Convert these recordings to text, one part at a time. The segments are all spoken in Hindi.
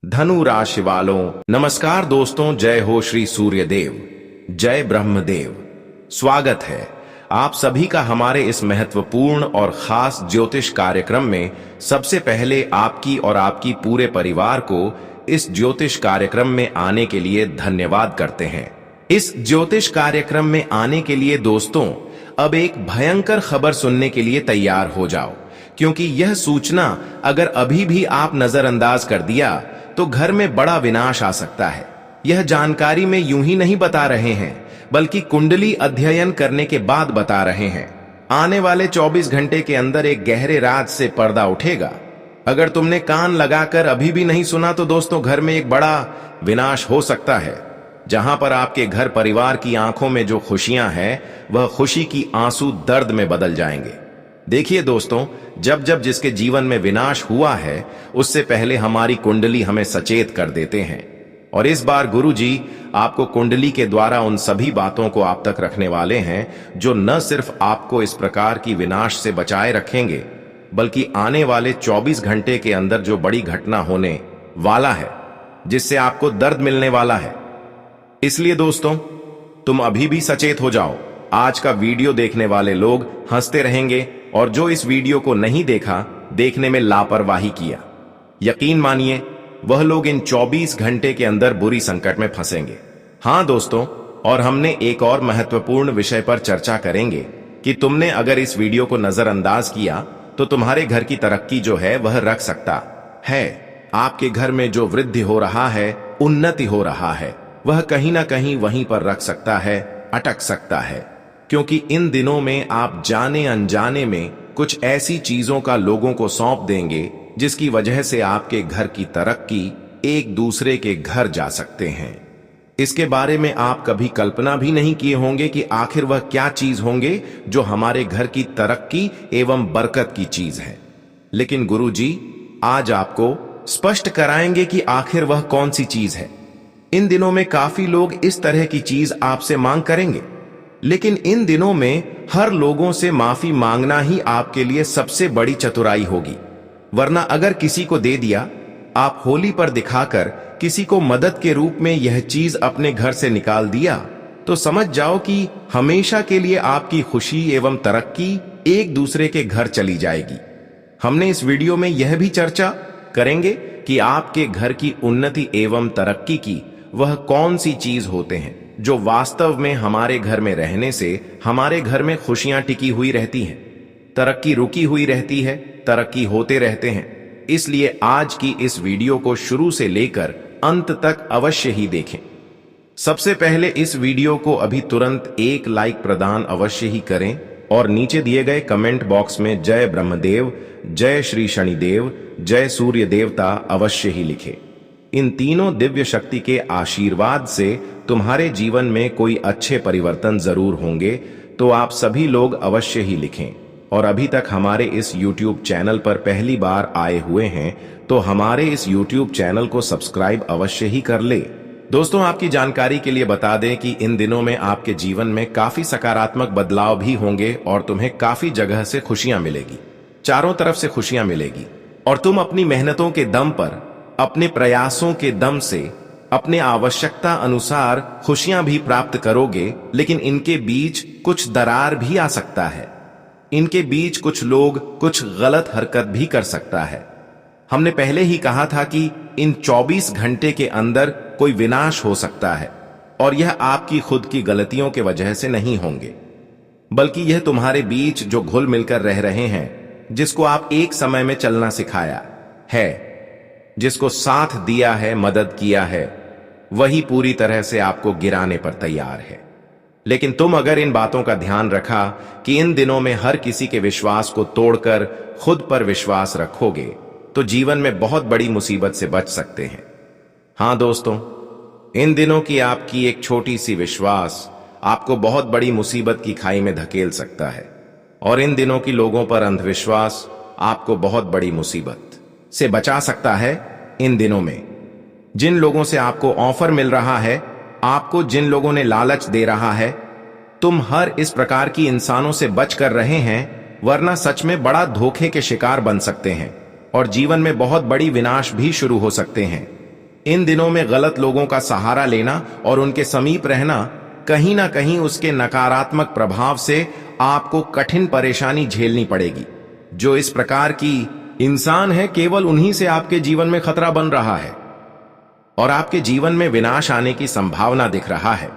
धनु राशि वालों नमस्कार दोस्तों, जय हो श्री सूर्यदेव, जय ब्रह्मदेव। स्वागत है आप सभी का हमारे इस महत्वपूर्ण और खास ज्योतिष कार्यक्रम में। सबसे पहले आपकी और आपकी पूरे परिवार को इस ज्योतिष कार्यक्रम में आने के लिए धन्यवाद करते हैं। इस ज्योतिष कार्यक्रम में आने के लिए दोस्तों अब एक भयंकर खबर सुनने के लिए तैयार हो जाओ, क्योंकि यह सूचना अगर अभी भी आप नजरअंदाज कर दिया तो घर में बड़ा विनाश आ सकता है। यह जानकारी में यूं ही नहीं बता रहे हैं, बल्कि कुंडली अध्ययन करने के बाद बता रहे हैं। आने वाले 24 घंटे के अंदर एक गहरे राज से पर्दा उठेगा। अगर तुमने कान लगाकर अभी भी नहीं सुना तो दोस्तों घर में एक बड़ा विनाश हो सकता है, जहां पर आपके घर परिवार की आंखों में जो खुशियां हैं वह खुशी की आंसू दर्द में बदल जाएंगे। देखिए दोस्तों, जब जब जिसके जीवन में विनाश हुआ है उससे पहले हमारी कुंडली हमें सचेत कर देते हैं। और इस बार गुरुजी आपको कुंडली के द्वारा उन सभी बातों को आप तक रखने वाले हैं जो न सिर्फ आपको इस प्रकार की विनाश से बचाए रखेंगे, बल्कि आने वाले 24 घंटे के अंदर जो बड़ी घटना होने वाला है जिससे आपको दर्द मिलने वाला है। इसलिए दोस्तों तुम अभी भी सचेत हो जाओ। आज का वीडियो देखने वाले लोग हंसते रहेंगे और जो इस वीडियो को नहीं देखा, देखने में लापरवाही किया, यकीन मानिए वह लोग इन 24 घंटे के अंदर बुरी संकट में फंसेंगे। हां दोस्तों, और हमने एक और महत्वपूर्ण विषय पर चर्चा करेंगे कि तुमने अगर इस वीडियो को नजरअंदाज किया तो तुम्हारे घर की तरक्की जो है वह रख सकता है। आपके घर में जो वृद्धि हो रहा है, उन्नति हो रहा है, वह कहीं ना कहीं वहीं पर रख सकता है, अटक सकता है। क्योंकि इन दिनों में आप जाने अनजाने में कुछ ऐसी चीजों का लोगों को सौंप देंगे जिसकी वजह से आपके घर की तरक्की एक दूसरे के घर जा सकते हैं। इसके बारे में आप कभी कल्पना भी नहीं किए होंगे कि आखिर वह क्या चीज होंगे जो हमारे घर की तरक्की एवं बरकत की चीज है। लेकिन गुरुजी आज आपको स्पष्ट कराएंगे कि आखिर वह कौन सी चीज है। इन दिनों में काफी लोग इस तरह की चीज आपसे मांग करेंगे, लेकिन इन दिनों में हर लोगों से माफी मांगना ही आपके लिए सबसे बड़ी चतुराई होगी। वरना अगर किसी को दे दिया, आप होली पर दिखाकर किसी को मदद के रूप में यह चीज अपने घर से निकाल दिया, तो समझ जाओ कि हमेशा के लिए आपकी खुशी एवं तरक्की एक दूसरे के घर चली जाएगी। हमने इस वीडियो में यह भी चर्चा करेंगे कि आपके घर की उन्नति एवं तरक्की की वह कौन सी चीज होते हैं जो वास्तव में हमारे घर में रहने से हमारे घर में खुशियां टिकी हुई रहती हैं, तरक्की रुकी हुई रहती है, तरक्की होते रहते हैं। इसलिए आज की इस वीडियो को शुरू से लेकर अंत तक अवश्य ही देखें। सबसे पहले इस वीडियो को अभी तुरंत एक लाइक प्रदान अवश्य ही करें और नीचे दिए गए कमेंट बॉक्स में जय ब्रह्मदेव, जय श्री शनिदेव, जय सूर्य देवता अवश्य ही लिखें। इन तीनों दिव्य शक्ति के आशीर्वाद से तुम्हारे जीवन में कोई अच्छे परिवर्तन जरूर होंगे, तो आप सभी लोग अवश्य ही लिखें। और अभी तक हमारे इस YouTube चैनल पर पहली बार आए हुए हैं तो हमारे इस YouTube चैनल को सब्सक्राइब अवश्य ही कर ले। दोस्तों आपकी जानकारी के लिए बता दें कि इन दिनों में आपके जीवन में काफी सकारात्मक बदलाव भी होंगे और तुम्हें काफी जगह से खुशियां मिलेगी, चारों तरफ से खुशियां मिलेगी। और तुम अपनी मेहनतों के दम पर, अपने प्रयासों के दम से, अपने आवश्यकता अनुसार खुशियां भी प्राप्त करोगे। लेकिन इनके बीच कुछ दरार भी आ सकता है, इनके बीच कुछ लोग कुछ गलत हरकत भी कर सकता है। हमने पहले ही कहा था कि इन 24 घंटे के अंदर कोई विनाश हो सकता है, और यह आपकी खुद की गलतियों के वजह से नहीं होंगे, बल्कि यह तुम्हारे बीच जो घुल मिलकर रह रहे हैं, जिसको आप एक समय में चलना सिखाया है, जिसको साथ दिया है, मदद किया है, वही पूरी तरह से आपको गिराने पर तैयार है। लेकिन तुम अगर इन बातों का ध्यान रखा कि इन दिनों में हर किसी के विश्वास को तोड़कर खुद पर विश्वास रखोगे, तो जीवन में बहुत बड़ी मुसीबत से बच सकते हैं। हां दोस्तों, इन दिनों की आपकी एक छोटी सी विश्वास आपको बहुत बड़ी मुसीबत की खाई में धकेल सकता है। और इन दिनों की लोगों पर अंधविश्वास आपको बहुत बड़ी मुसीबत से बचा सकता है। इन दिनों में जिन लोगों से आपको ऑफर मिल रहा है, आपको जिन लोगों ने लालच दे रहा है, तुम हर इस प्रकार की इंसानों से बच कर रहे हैं, वरना सच में बड़ा धोखे के शिकार बन सकते हैं और जीवन में बहुत बड़ी विनाश भी शुरू हो सकते हैं। इन दिनों में गलत लोगों का सहारा लेना और उनके समीप रहना कहीं ना कहीं उसके नकारात्मक प्रभाव से आपको कठिन परेशानी झेलनी पड़ेगी। जो इस प्रकार की इंसान है, केवल उन्हीं से आपके जीवन में खतरा बन रहा है और आपके जीवन में विनाश आने की संभावना दिख रहा है।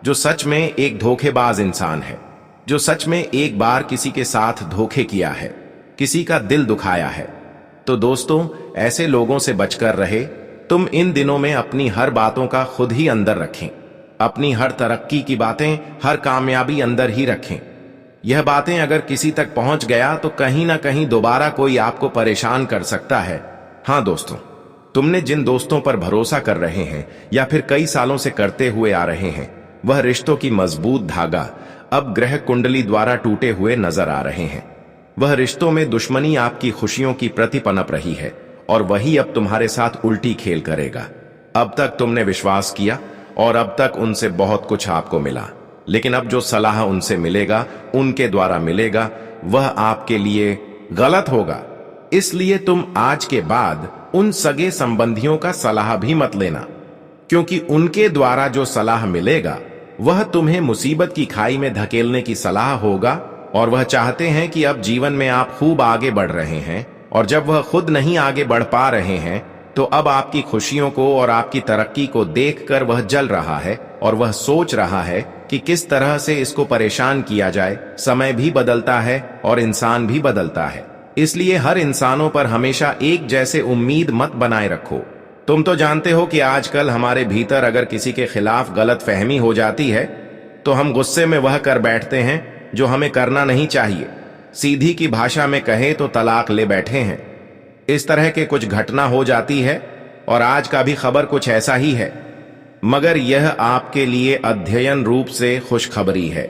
जो सच में एक धोखेबाज इंसान है, जो सच में एक बार किसी के साथ धोखे किया है, किसी का दिल दुखाया है। तो दोस्तों, ऐसे लोगों से बचकर रहे। तुम इन दिनों में अपनी हर बातों का खुद ही अंदर रखें। अपनी हर तरक्की की बातें, हर कामयाबी अंदर ही रखें। यह बातें अगर किसी तक पहुंच गया तो कहीं ना कहीं दोबारा कोई आपको परेशान कर सकता है। हाँ दोस्तों, तुमने जिन दोस्तों पर भरोसा कर रहे हैं या फिर कई सालों से करते हुए आ रहे हैं, वह रिश्तों की मजबूत धागा अब ग्रह कुंडली द्वारा टूटे हुए नजर आ रहे हैं। वह रिश्तों में दुश्मनी आपकी खुशियों की प्रतिपनप रही है और वही अब तुम्हारे साथ उल्टी खेल करेगा। अब तक तुमने विश्वास किया और अब तक उनसे बहुत कुछ आपको मिला, लेकिन अब जो सलाह उनसे मिलेगा, उनके द्वारा मिलेगा, वह आपके लिए गलत होगा। इसलिए तुम आज के बाद उन सगे संबंधियों का सलाह भी मत लेना, क्योंकि उनके द्वारा जो सलाह मिलेगा वह तुम्हें मुसीबत की खाई में धकेलने की सलाह होगा। और वह चाहते हैं कि अब जीवन में आप खूब आगे बढ़ रहे हैं, और जब वह खुद नहीं आगे बढ़ पा रहे हैं तो अब आपकी खुशियों को और आपकी तरक्की को देखकर वह जल रहा है और वह सोच रहा है कि किस तरह से इसको परेशान किया जाए। समय भी बदलता है और इंसान भी बदलता है, इसलिए हर इंसानों पर हमेशा एक जैसे उम्मीद मत बनाए रखो। तुम तो जानते हो कि आजकल हमारे भीतर अगर किसी के खिलाफ गलत फहमी हो जाती है तो हम गुस्से में वह कर बैठते हैं जो हमें करना नहीं चाहिए। सीधी की भाषा में कहें तो तलाक ले बैठे हैं। इस तरह के कुछ घटना हो जाती है और आज का भी खबर कुछ ऐसा ही है, मगर यह आपके लिए अध्ययन रूप से खुशखबरी है।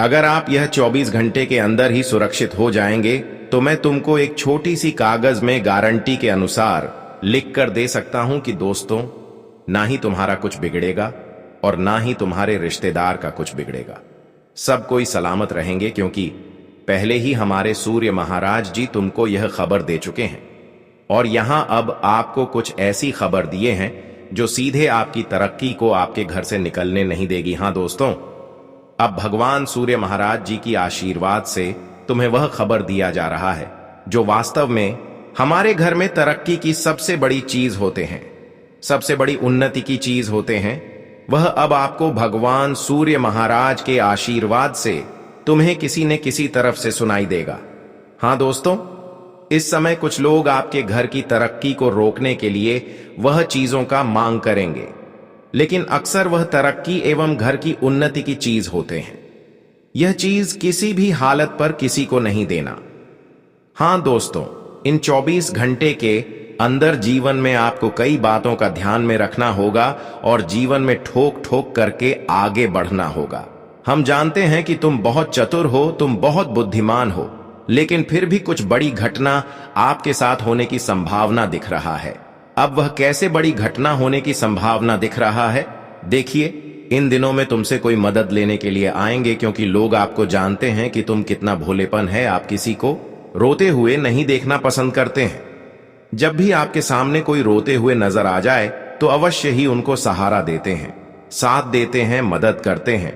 अगर आप यह 24 घंटे के अंदर ही सुरक्षित हो जाएंगे तो मैं तुमको एक छोटी सी कागज में गारंटी के अनुसार लिख कर दे सकता हूं कि दोस्तों, ना ही तुम्हारा कुछ बिगड़ेगा और ना ही तुम्हारे रिश्तेदार का कुछ बिगड़ेगा। सब कोई सलामत रहेंगे, क्योंकि पहले ही हमारे सूर्य महाराज जी तुमको यह खबर दे चुके हैं और यहां अब आपको कुछ ऐसी खबर दिए हैं जो सीधे आपकी तरक्की को आपके घर से निकलने नहीं देगी। हां दोस्तों, अब भगवान सूर्य महाराज जी की आशीर्वाद से तुम्हें वह खबर दिया जा रहा है जो वास्तव में हमारे घर में तरक्की की सबसे बड़ी चीज होते हैं, सबसे बड़ी उन्नति की चीज होते हैं। वह अब आपको भगवान सूर्य महाराज के आशीर्वाद से तुम्हें किसी न किसी तरफ से सुनाई देगा। हां दोस्तों, इस समय कुछ लोग आपके घर की तरक्की को रोकने के लिए वह चीजों का मांग करेंगे, लेकिन अक्सर वह तरक्की एवं घर की उन्नति की चीज होते हैं। यह चीज किसी भी हालत पर किसी को नहीं देना। हां दोस्तों, इन 24 घंटे के अंदर जीवन में आपको कई बातों का ध्यान में रखना होगा और जीवन में ठोक ठोक करके आगे बढ़ना होगा। हम जानते हैं कि तुम बहुत चतुर हो, तुम बहुत बुद्धिमान हो, लेकिन फिर भी कुछ बड़ी घटना आपके साथ होने की संभावना दिख रहा है। अब वह कैसे बड़ी घटना होने की संभावना दिख रहा है? देखिए, इन दिनों में तुमसे कोई मदद लेने के लिए आएंगे, क्योंकि लोग आपको जानते हैं कि तुम कितना भोलेपन है। आप किसी को रोते हुए नहीं देखना पसंद करते हैं। जब भी आपके सामने कोई रोते हुए नजर आ जाए तो अवश्य ही उनको सहारा देते हैं, साथ देते हैं, मदद करते हैं।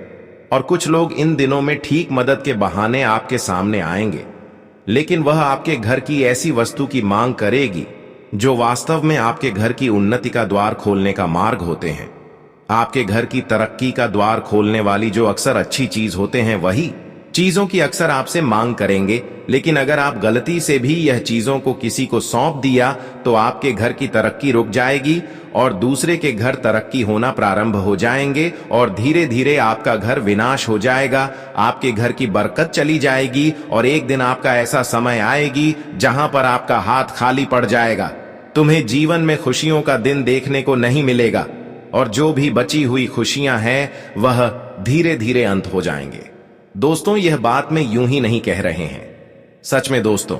और कुछ लोग इन दिनों में ठीक मदद के बहाने आपके सामने आएंगे, लेकिन वह आपके घर की ऐसी वस्तु की मांग करेगी जो वास्तव में आपके घर की उन्नति का द्वार खोलने का मार्ग होते हैं। आपके घर की तरक्की का द्वार खोलने वाली जो अक्सर अच्छी चीज होते हैं, वही चीजों की अक्सर आपसे मांग करेंगे। लेकिन अगर आप गलती से भी यह चीजों को किसी को सौंप दिया तो आपके घर की तरक्की रुक जाएगी और दूसरे के घर तरक्की होना प्रारंभ हो जाएंगे और धीरे धीरे आपका घर विनाश हो जाएगा। आपके घर की बरकत चली जाएगी और एक दिन आपका ऐसा समय आएगी जहां पर आपका हाथ खाली पड़ जाएगा। तुम्हें जीवन में खुशियों का दिन देखने को नहीं मिलेगा और जो भी बची हुई खुशियां हैं वह धीरे धीरे अंत हो जाएंगे। दोस्तों, यह बात मैं यूं ही नहीं कह रहे हैं। सच में दोस्तों,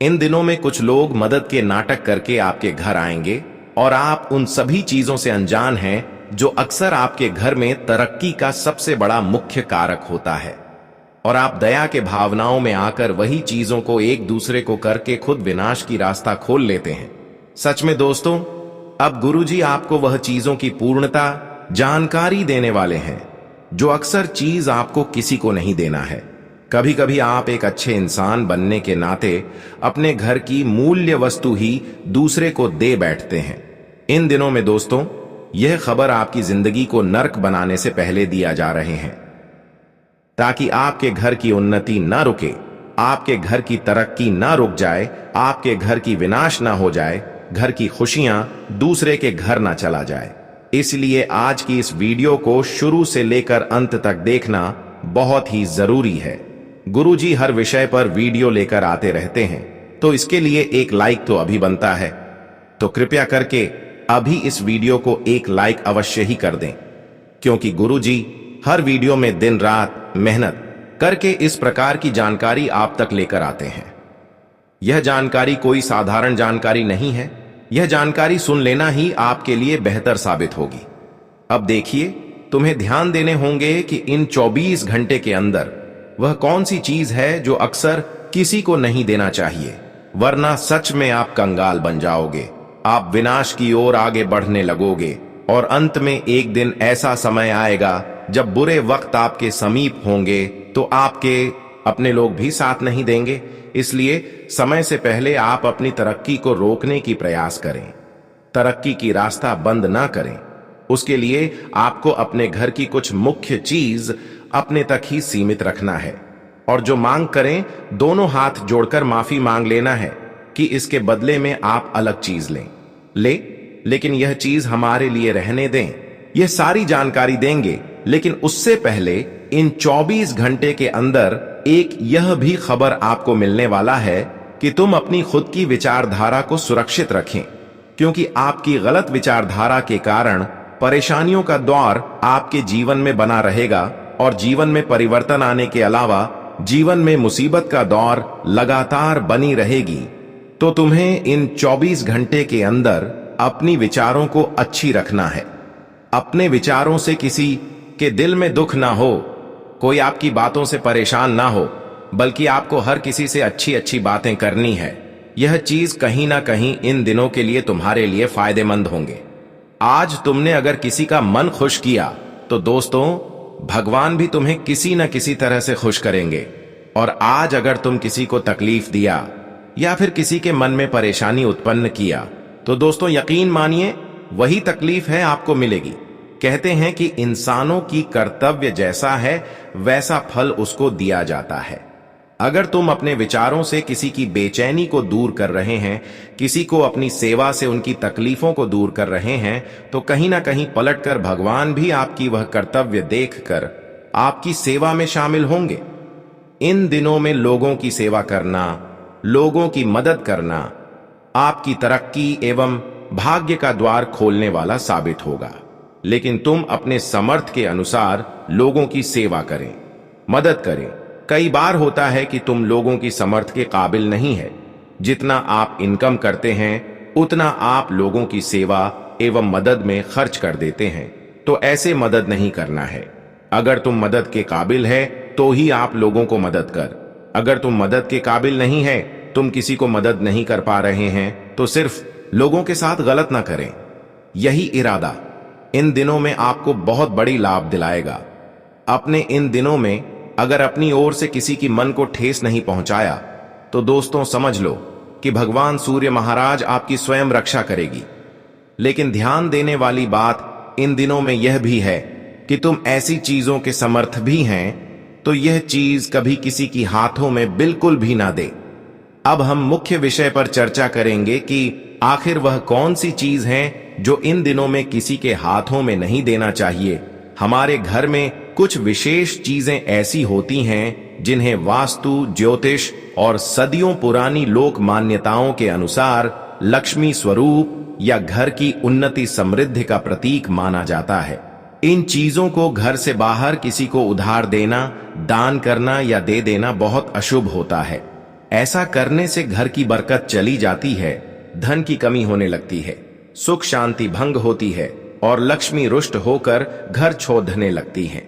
इन दिनों में कुछ लोग मदद के नाटक करके आपके घर आएंगे और आप उन सभी चीजों से अनजान हैं जो अक्सर आपके घर में तरक्की का सबसे बड़ा मुख्य कारक होता है। और आप दया के भावनाओं में आकर वही चीजों को एक दूसरे को करके खुद विनाश की रास्ता खोल लेते हैं। सच में दोस्तों, अब गुरुजी आपको वह चीजों की पूर्णता जानकारी देने वाले हैं जो अक्सर चीज आपको किसी को नहीं देना है। कभी कभी आप एक अच्छे इंसान बनने के नाते अपने घर की मूल्य वस्तु ही दूसरे को दे बैठते हैं। इन दिनों में दोस्तों, यह खबर आपकी जिंदगी को नर्क बनाने से पहले दिया जा रहे हैं, ताकि आपके घर की उन्नति ना रुके, आपके घर की तरक्की ना रुक जाए, आपके घर की विनाश ना हो जाए, घर की खुशियां दूसरे के घर ना चला जाए। इसलिए आज की इस वीडियो को शुरू से लेकर अंत तक देखना बहुत ही जरूरी है। गुरुजी हर विषय पर वीडियो लेकर आते रहते हैं, तो इसके लिए एक लाइक तो अभी बनता है। तो कृपया करके अभी इस वीडियो को एक लाइक अवश्य ही कर दें, क्योंकि गुरुजी हर वीडियो में दिन रात मेहनत करके इस प्रकार की जानकारी आप तक लेकर आते हैं। यह जानकारी कोई साधारण जानकारी नहीं है। यह जानकारी सुन लेना ही आपके लिए बेहतर साबित होगी। अब देखिए, तुम्हें ध्यान देने होंगे कि इन 24 घंटे के अंदर वह कौन सी चीज है जो अक्सर किसी को नहीं देना चाहिए, वरना सच में आप कंगाल बन जाओगे। आप विनाश की ओर आगे बढ़ने लगोगे और अंत में एक दिन ऐसा समय आएगा जब बुरे वक्त आपके समीप होंगे तो आपके अपने लोग भी साथ नहीं देंगे। इसलिए समय से पहले आप अपनी तरक्की को रोकने की प्रयास करें, तरक्की की रास्ता बंद ना करें। उसके लिए आपको अपने घर की कुछ मुख्य चीज अपने तक ही सीमित रखना है, और जो मांग करें दोनों हाथ जोड़कर माफी मांग लेना है कि इसके बदले में आप अलग चीज लेकिन यह चीज हमारे लिए रहने दें। यह सारी जानकारी देंगे, लेकिन उससे पहले इन 24 घंटे के अंदर एक यह भी खबर आपको मिलने वाला है कि तुम अपनी खुद की विचारधारा को सुरक्षित रखें, क्योंकि आपकी गलत विचारधारा के कारण परेशानियों का दौर आपके जीवन में बना रहेगा और जीवन में परिवर्तन आने के अलावा जीवन में मुसीबत का दौर लगातार बनी रहेगी। तो तुम्हें इन 24 घंटे के अंदर अपनी विचारों को अच्छी रखना है। अपने विचारों से किसी के दिल में दुख ना हो, कोई आपकी बातों से परेशान ना हो, बल्कि आपको हर किसी से अच्छी अच्छी बातें करनी है। यह चीज कहीं ना कहीं इन दिनों के लिए तुम्हारे लिए फायदेमंद होंगे। आज तुमने अगर किसी का मन खुश किया तो दोस्तों, भगवान भी तुम्हें किसी न किसी तरह से खुश करेंगे। और आज अगर तुम किसी को तकलीफ दिया या फिर किसी के मन में परेशानी उत्पन्न किया तो दोस्तों यकीन मानिए वही तकलीफ है आपको मिलेगी। कहते हैं कि इंसानों की कर्तव्य जैसा है वैसा फल उसको दिया जाता है। अगर तुम अपने विचारों से किसी की बेचैनी को दूर कर रहे हैं, किसी को अपनी सेवा से उनकी तकलीफों को दूर कर रहे हैं, तो कहीं ना कहीं पलटकर भगवान भी आपकी वह कर्तव्य देखकर आपकी सेवा में शामिल होंगे। इन दिनों में लोगों की सेवा करना, लोगों की मदद करना आपकी तरक्की एवं भाग्य का द्वार खोलने वाला साबित होगा। लेकिन तुम अपने समर्थ के अनुसार लोगों की सेवा करें, मदद करें। कई बार होता है कि तुम लोगों की समर्थ के काबिल नहीं है। जितना आप इनकम करते हैं उतना आप लोगों की सेवा एवं मदद में खर्च कर देते हैं, तो ऐसे मदद नहीं करना है। अगर तुम मदद के काबिल है तो ही आप लोगों को मदद कर। अगर तुम मदद के काबिल नहीं है, तुम किसी को मदद नहीं कर पा रहे हैं, तो सिर्फ लोगों के साथ गलत ना करें। यही इरादा इन दिनों में आपको बहुत बड़ी लाभ दिलाएगा। अपने इन दिनों में अगर अपनी ओर से किसी की मन को ठेस नहीं पहुंचाया तो दोस्तों समझ लो कि भगवान सूर्य महाराज आपकी स्वयं रक्षा करेगी। लेकिन ध्यान देने वाली बात इन दिनों में यह भी है कि तुम ऐसी चीजों के समर्थ भी हैं, तो यह चीज कभी किसी की हाथों में बिल्कुल भी ना दे। अब हम मुख्य विषय पर चर्चा करेंगे कि आखिर वह कौन सी चीज है जो इन दिनों में किसी के हाथों में नहीं देना चाहिए। हमारे घर में कुछ विशेष चीजें ऐसी होती हैं जिन्हें वास्तु, ज्योतिष और सदियों पुरानी लोक मान्यताओं के अनुसार लक्ष्मी स्वरूप या घर की उन्नति समृद्धि का प्रतीक माना जाता है। इन चीजों को घर से बाहर किसी को उधार देना, दान करना या दे देना बहुत अशुभ होता है। ऐसा करने से घर की बरकत चली जाती है, धन की कमी होने लगती है, सुख शांति भंग होती है और लक्ष्मी रुष्ट होकर घर छोड़ने लगती है।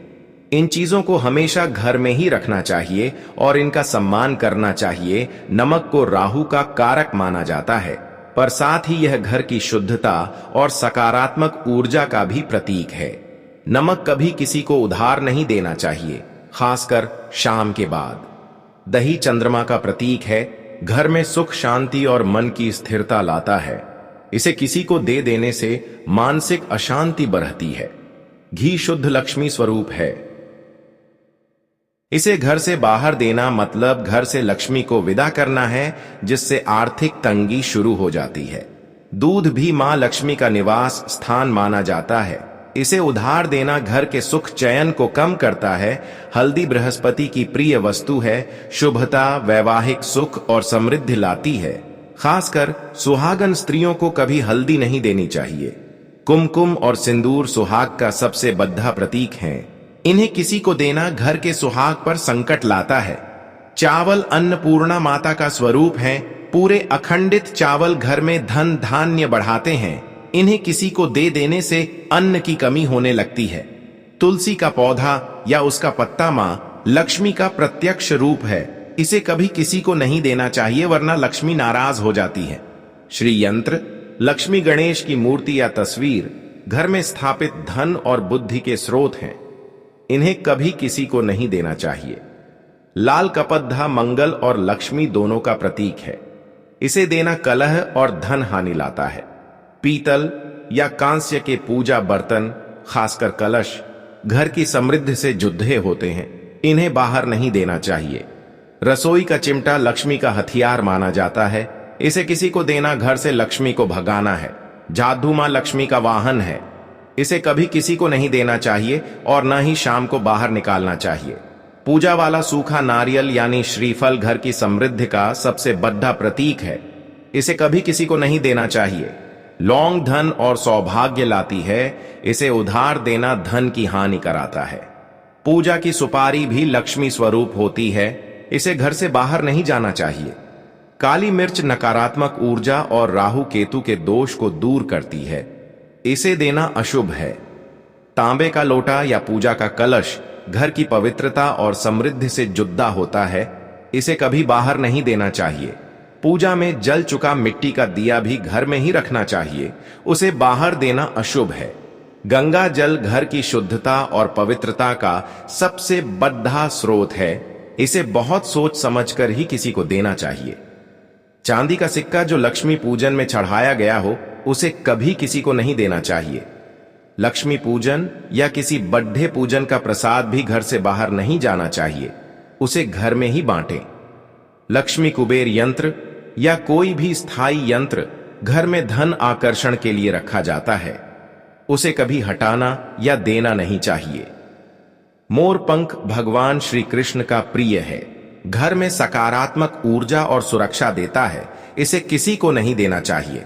इन चीजों को हमेशा घर में ही रखना चाहिए और इनका सम्मान करना चाहिए। नमक को राहु का कारक माना जाता है। पर साथ ही यह घर की शुद्धता और सकारात्मक ऊर्जा का भी प्रतीक है। नमक कभी किसी को उधार नहीं देना चाहिए, खासकर शाम के बाद। दही चंद्रमा का प्रतीक है, घर में सुख शांति और मन की स्थिरता लाता है। इसे किसी को दे देने से मानसिक अशांति बढ़ती है। घी शुद्ध लक्ष्मी स्वरूप है। इसे घर से बाहर देना मतलब घर से लक्ष्मी को विदा करना है, जिससे आर्थिक तंगी शुरू हो जाती है। दूध भी मां लक्ष्मी का निवास स्थान माना जाता है। इसे उधार देना घर के सुख चयन को कम करता है। हल्दी बृहस्पति की प्रिय वस्तु है, शुभता, वैवाहिक सुख और समृद्धि लाती है। खासकर सुहागन स्त्रियों को कभी हल्दी नहीं देनी चाहिए। कुमकुम और सिंदूर सुहाग का सबसे बद्धा प्रतीक हैं। इन्हें किसी को देना घर के सुहाग पर संकट लाता है। चावल अन्नपूर्णा माता का स्वरूप है। पूरे अखंडित चावल घर में धन धान्य बढ़ाते हैं। इन्हें किसी को दे देने से अन्न की कमी होने लगती है। तुलसी का पौधा या उसका पत्ता मां लक्ष्मी का प्रत्यक्ष रूप है। इसे कभी किसी को नहीं देना चाहिए, वरना लक्ष्मी नाराज हो जाती है। श्री यंत्र, लक्ष्मी गणेश की मूर्ति या तस्वीर घर में स्थापित धन और बुद्धि के स्रोत हैं। इन्हें कभी किसी को नहीं देना चाहिए। लाल कपद्धा मंगल और लक्ष्मी दोनों का प्रतीक है। इसे देना कलह और धन हानि लाता है। पीतल या कांस्य के पूजा बर्तन, खासकर कलश, घर की समृद्धि से जुड़े होते हैं। इन्हें बाहर नहीं देना चाहिए। रसोई का चिमटा लक्ष्मी का हथियार माना जाता है। इसे किसी को देना घर से लक्ष्मी को भगाना है। जादू मां लक्ष्मी का वाहन है। इसे कभी किसी को नहीं देना चाहिए और न ही शाम को बाहर निकालना चाहिए। पूजा वाला सूखा नारियल यानी श्रीफल घर की समृद्धि का सबसे बड़ा प्रतीक है। इसे कभी किसी को नहीं देना चाहिए। लौंग धन और सौभाग्य लाती है। इसे उधार देना धन की हानि कराता है। पूजा की सुपारी भी लक्ष्मी स्वरूप होती है। इसे घर से बाहर नहीं जाना चाहिए। काली मिर्च नकारात्मक ऊर्जा और राहु केतु के दोष को दूर करती है। इसे देना अशुभ है। तांबे का लोटा या पूजा का कलश घर की पवित्रता और समृद्धि से जुड़ा होता है। इसे कभी बाहर नहीं देना चाहिए। पूजा में जल चुका मिट्टी का दिया भी घर में ही रखना चाहिए। उसे बाहर देना अशुभ है। गंगा जल घर की शुद्धता और पवित्रता का सबसे बड़ा स्रोत है। इसे बहुत सोच समझकर ही किसी को देना चाहिए। चांदी का सिक्का जो लक्ष्मी पूजन में चढ़ाया गया हो, उसे कभी किसी को नहीं देना चाहिए। लक्ष्मी पूजन या किसी बड़े पूजन का प्रसाद भी घर से बाहर नहीं जाना चाहिए। उसे घर में ही बांटें। लक्ष्मी कुबेर यंत्र या कोई भी स्थायी यंत्र घर में धन आकर्षण के लिए रखा जाता है। उसे कभी हटाना या देना नहीं चाहिए। मोर पंख भगवान श्री कृष्ण का प्रिय है। घर में सकारात्मक ऊर्जा और सुरक्षा देता है। इसे किसी को नहीं देना चाहिए।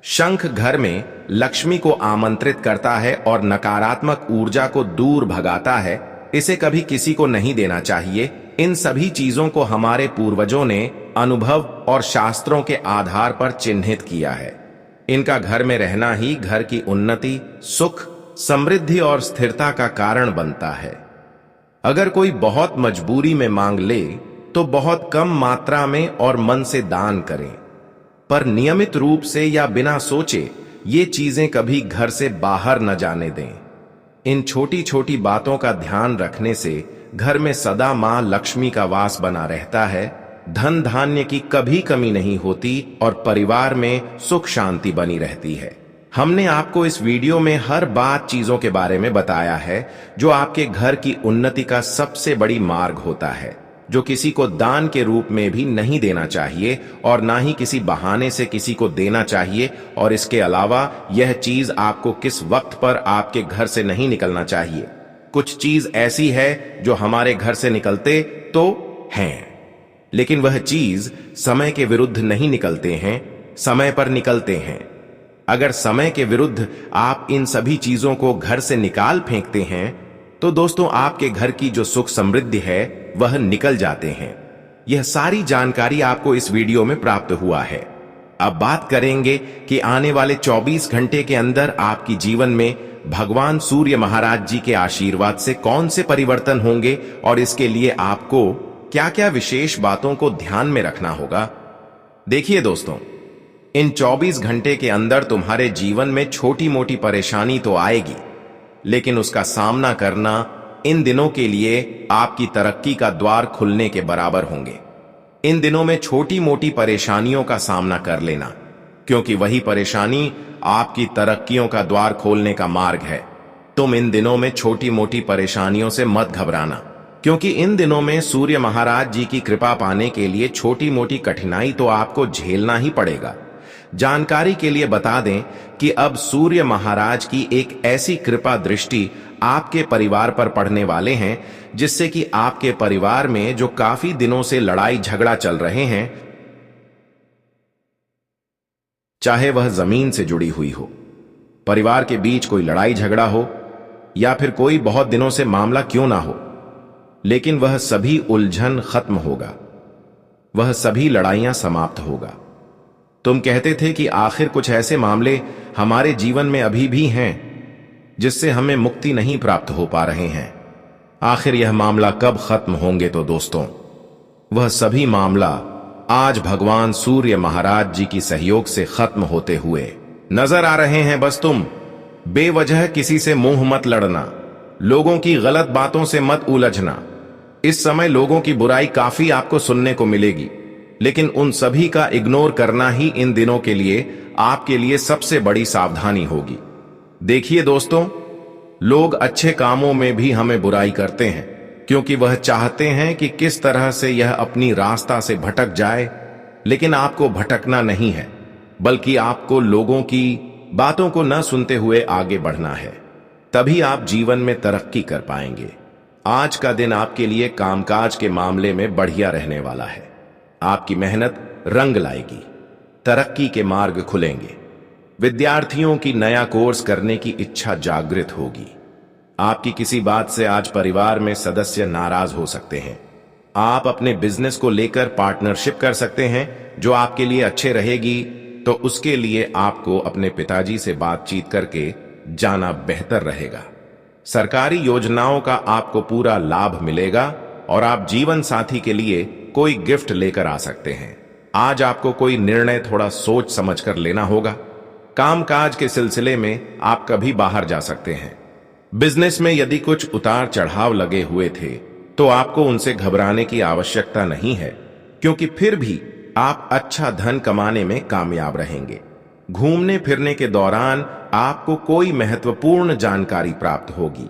शंख घर में लक्ष्मी को आमंत्रित करता है और नकारात्मक ऊर्जा को दूर भगाता है। इसे कभी किसी को नहीं देना चाहिए। इन सभी चीजों को हमारे पूर्वजों ने अनुभव और शास्त्रों के आधार पर चिन्हित किया है। इनका घर में रहना ही घर की उन्नति, सुख, समृद्धि और स्थिरता का कारण बनता है। अगर कोई बहुत मजबूरी में मांग ले तो बहुत कम मात्रा में और मन से दान करें, पर नियमित रूप से या बिना सोचे ये चीजें कभी घर से बाहर न जाने दें। इन छोटी छोटी बातों का ध्यान रखने से घर में सदा मां लक्ष्मी का वास बना रहता है। धन धान्य की कभी कमी नहीं होती और परिवार में सुख शांति बनी रहती है। हमने आपको इस वीडियो में हर बात चीजों के बारे में बताया है जो आपके घर की उन्नति का सबसे बड़ी मार्ग होता है, जो किसी को दान के रूप में भी नहीं देना चाहिए और ना ही किसी बहाने से किसी को देना चाहिए। और इसके अलावा यह चीज आपको किस वक्त पर आपके घर से नहीं निकलना चाहिए। कुछ चीज ऐसी है जो हमारे घर से निकलते तो हैं, लेकिन वह चीज समय के विरुद्ध नहीं निकलते हैं, समय पर निकलते हैं। अगर समय के विरुद्ध आप इन सभी चीजों को घर से निकाल फेंकते हैं तो दोस्तों आपके घर की जो सुख समृद्धि है वह निकल जाते हैं। यह सारी जानकारी आपको इस वीडियो में प्राप्त हुआ है। अब बात करेंगे कि आने वाले 24 घंटे के अंदर आपकी जीवन में भगवान सूर्य महाराज जी के आशीर्वाद से कौन से परिवर्तन होंगे और इसके लिए आपको क्या क्या विशेष बातों को ध्यान में रखना होगा। देखिए दोस्तों, इन 24 घंटे के अंदर तुम्हारे जीवन में छोटी मोटी परेशानी तो आएगी, लेकिन उसका सामना करना इन दिनों के लिए आपकी तरक्की का द्वार खुलने के बराबर होंगे। इन दिनों में छोटी मोटी परेशानियों का सामना कर लेना, क्योंकि वही परेशानी आपकी तरक्कियों का द्वार खोलने का मार्ग है। तुम इन दिनों में छोटी मोटी परेशानियों से मत घबराना, क्योंकि इन दिनों में सूर्य महाराज जी की कृपा पाने के लिए छोटी मोटी कठिनाई तो आपको झेलना ही पड़ेगा। जानकारी के लिए बता दें कि अब सूर्य महाराज की एक ऐसी कृपा दृष्टि आपके परिवार पर पड़ने वाले हैं, जिससे कि आपके परिवार में जो काफी दिनों से लड़ाई झगड़ा चल रहे हैं, चाहे वह जमीन से जुड़ी हुई हो, परिवार के बीच कोई लड़ाई झगड़ा हो, या फिर कोई बहुत दिनों से मामला क्यों ना हो, लेकिन वह सभी उलझन खत्म होगा, वह सभी लड़ाइयां समाप्त होगा। तुम कहते थे कि आखिर कुछ ऐसे मामले हमारे जीवन में अभी भी हैं जिससे हमें मुक्ति नहीं प्राप्त हो पा रहे हैं। आखिर यह मामला कब खत्म होंगे? तो दोस्तों, वह सभी मामला आज भगवान सूर्य महाराज जी की सहयोग से खत्म होते हुए नजर आ रहे हैं। बस तुम बेवजह किसी से मुंह मत लड़ना, लोगों की गलत बातों से मत उलझना। इस समय लोगों की बुराई काफी आपको सुनने को मिलेगी, लेकिन उन सभी का इग्नोर करना ही इन दिनों के लिए आपके लिए सबसे बड़ी सावधानी होगी। देखिए दोस्तों, लोग अच्छे कामों में भी हमें बुराई करते हैं, क्योंकि वह चाहते हैं कि किस तरह से यह अपनी रास्ता से भटक जाए। लेकिन आपको भटकना नहीं है, बल्कि आपको लोगों की बातों को न सुनते हुए आगे बढ़ना है। तभी आप जीवन में तरक्की कर पाएंगे। आज का दिन आपके लिए कामकाज के मामले में बढ़िया रहने वाला है। आपकी मेहनत रंग लाएगी, तरक्की के मार्ग खुलेंगे। विद्यार्थियों की नया कोर्स करने की इच्छा जागृत होगी। आपकी किसी बात से आज परिवार में सदस्य नाराज हो सकते हैं। आप अपने बिजनेस को लेकर पार्टनरशिप कर सकते हैं, जो आपके लिए अच्छे रहेगी। तो उसके लिए आपको अपने पिताजी से बातचीत करके जाना बेहतर रहेगा। सरकारी योजनाओं का आपको पूरा लाभ मिलेगा और आप जीवन साथी के लिए कोई गिफ्ट लेकर आ सकते हैं। आज आपको कोई निर्णय थोड़ा सोच समझकर लेना होगा। कामकाज के सिलसिले में आप कभी बाहर जा सकते हैं। बिजनेस में यदि कुछ उतार चढ़ाव लगे हुए थे, तो आपको उनसे घबराने की आवश्यकता नहीं है, क्योंकि फिर भी आप अच्छा धन कमाने में कामयाब रहेंगे। घूमने फिरने के दौरान आपको कोई महत्वपूर्ण जानकारी प्राप्त होगी।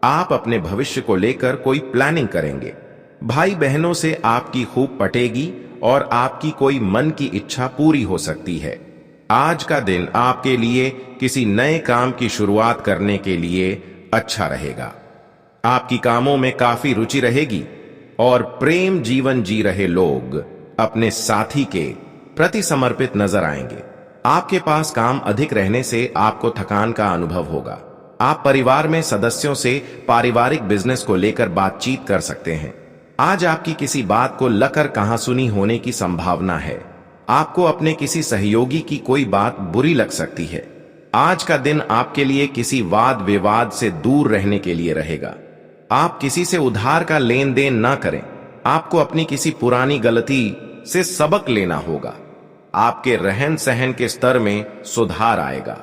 आप अपने भविष्य को लेकर कोई प्लानिंग करेंगे। भाई बहनों से आपकी खूब पटेगी और आपकी कोई मन की इच्छा पूरी हो सकती है। आज का दिन आपके लिए किसी नए काम की शुरुआत करने के लिए अच्छा रहेगा। आपकी कामों में काफी रुचि रहेगी और प्रेम जीवन जी रहे लोग अपने साथी के प्रति समर्पित नजर आएंगे। आपके पास काम अधिक रहने से आपको थकान का अनुभव होगा। आप परिवार में सदस्यों से पारिवारिक बिजनेस को लेकर बातचीत कर सकते हैं। आज आपकी किसी बात को लकर कहां सुनी होने की संभावना है। आपको अपने किसी सहयोगी की कोई बात बुरी लग सकती है। आज का दिन आपके लिए किसी वाद विवाद से दूर रहने के लिए रहेगा। आप किसी से उधार का लेन देन ना करें। आपको अपनी किसी पुरानी गलती से सबक लेना होगा। आपके रहन सहन के स्तर में सुधार आएगा।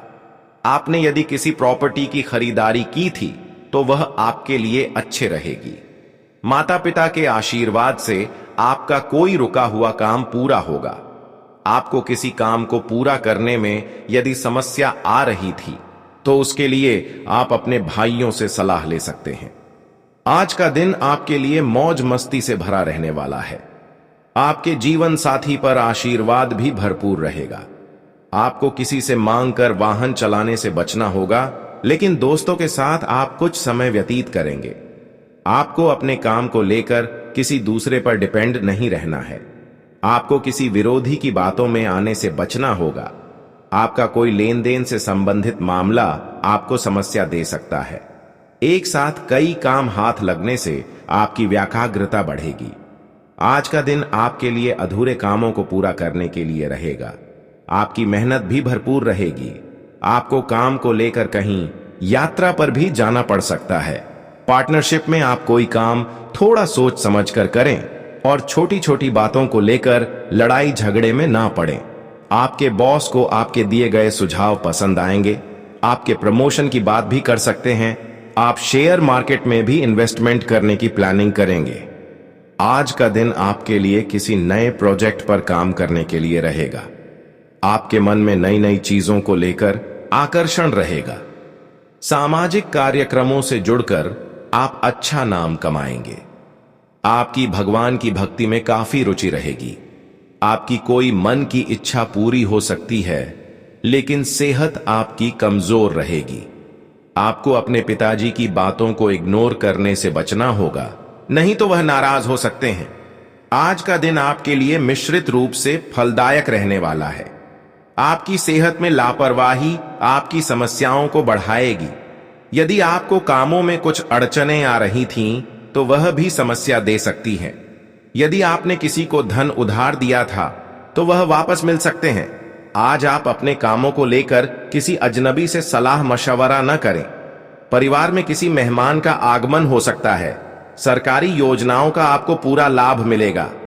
आपने यदि किसी प्रॉपर्टी की खरीदारी की थी, तो वह आपके लिए अच्छे रहेगी। माता पिता के आशीर्वाद से आपका कोई रुका हुआ काम पूरा होगा। आपको किसी काम को पूरा करने में यदि समस्या आ रही थी, तो उसके लिए आप अपने भाइयों से सलाह ले सकते हैं। आज का दिन आपके लिए मौज मस्ती से भरा रहने वाला है। आपके जीवन साथी पर आशीर्वाद भी भरपूर रहेगा। आपको किसी से मांगकर वाहन चलाने से बचना होगा, लेकिन दोस्तों के साथ आप कुछ समय व्यतीत करेंगे। आपको अपने काम को लेकर किसी दूसरे पर डिपेंड नहीं रहना है। आपको किसी विरोधी की बातों में आने से बचना होगा। आपका कोई लेन देन से संबंधित मामला आपको समस्या दे सकता है। एक साथ कई काम हाथ लगने से आपकी व्याकाग्रता बढ़ेगी। आज का दिन आपके लिए अधूरे कामों को पूरा करने के लिए रहेगा। आपकी मेहनत भी भरपूर रहेगी। आपको काम को लेकर कहीं यात्रा पर भी जाना पड़ सकता है। पार्टनरशिप में आप कोई काम थोड़ा सोच समझकर करें और छोटी छोटी बातों को लेकर लड़ाई झगड़े में ना पड़ें। आपके बॉस को आपके दिए गए सुझाव पसंद आएंगे। आपके प्रमोशन की बात भी कर सकते हैं। आप शेयर मार्केट में भी इन्वेस्टमेंट करने की प्लानिंग करेंगे। आज का दिन आपके लिए किसी नए प्रोजेक्ट पर काम करने के लिए रहेगा। आपके मन में नई नई चीजों को लेकर आकर्षण रहेगा। सामाजिक कार्यक्रमों से जुड़कर आप अच्छा नाम कमाएंगे। आपकी भगवान की भक्ति में काफी रुचि रहेगी। आपकी कोई मन की इच्छा पूरी हो सकती है, लेकिन सेहत आपकी कमजोर रहेगी। आपको अपने पिताजी की बातों को इग्नोर करने से बचना होगा, नहीं तो वह नाराज हो सकते हैं। आज का दिन आपके लिए मिश्रित रूप से फलदायक रहने वाला है। आपकी सेहत में लापरवाही आपकी समस्याओं को बढ़ाएगी। यदि आपको कामों में कुछ अड़चनें आ रही थीं, तो वह भी समस्या दे सकती है। यदि आपने किसी को धन उधार दिया था, तो वह वापस मिल सकते हैं। आज आप अपने कामों को लेकर किसी अजनबी से सलाह मशवरा न करें। परिवार में किसी मेहमान का आगमन हो सकता है। सरकारी योजनाओं का आपको पूरा लाभ मिलेगा।